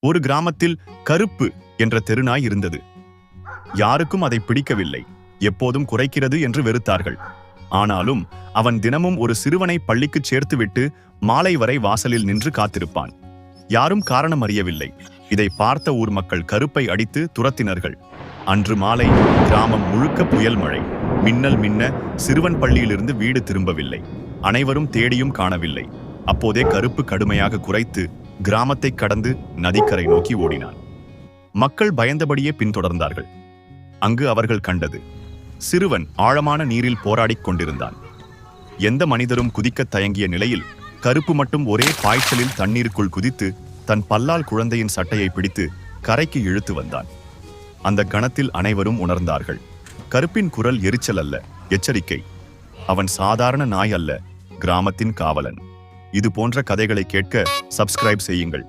ஒரு கிராமத்தில் கருப்பு என்ற தெருநாய் இருந்தது. யாருக்கும் அதை பிடிக்கவில்லை. எப்போதும் குறைக்கிறது என்று வெறுத்தார்கள். ஆனாலும் அவன் தினமும் ஒரு சிறுவனை பள்ளிக்குச் சேர்த்துவிட்டு மாலை வரை வாசலில் நின்று காத்திருப்பான். யாரும் காரணம் அறியவில்லை. இதை பார்த்த ஊர் மக்கள் கருப்பை அடித்து துரத்தினர்கள். அன்று மாலை கிராமம் முழுக்க புயல் மழை. மின்னல் மின்ன சிறுவன் பள்ளியிலிருந்து வீடு திரும்பவில்லை. அனைவரும் தேடியும் காணவில்லை. அப்போதே கருப்பு கடுமையாக குரைத்து கிராமத்தை கடந்து நதிக்கரை நோக்கி ஓடினான். மக்கள் பயந்தபடியே பின்தொடர்ந்தார்கள். அங்கு அவர்கள் கண்டது சிறுவன் ஆழமான நீரில் போராடிக் கொண்டிருந்தான். எந்த மனிதரும் குதிக்கத் தயங்கிய நிலையில் கருப்பு மட்டும் ஒரே பாய்ச்சலில் தண்ணீருக்குள் குதித்து தன் பல்லால் குழந்தையின் சட்டையை பிடித்து கரைக்கு இழுத்து வந்தான். அந்த கணத்தில் அனைவரும் உணர்ந்தார்கள். கருப்பின் குரல் எரிச்சல் அல்ல, எச்சரிக்கை. அவன் சாதாரண நாய் அல்ல, கிராமத்தின் காவலன். இது போன்ற கதைகளை கேட்க சப்ஸ்கிரைப் செய்யுங்கள்.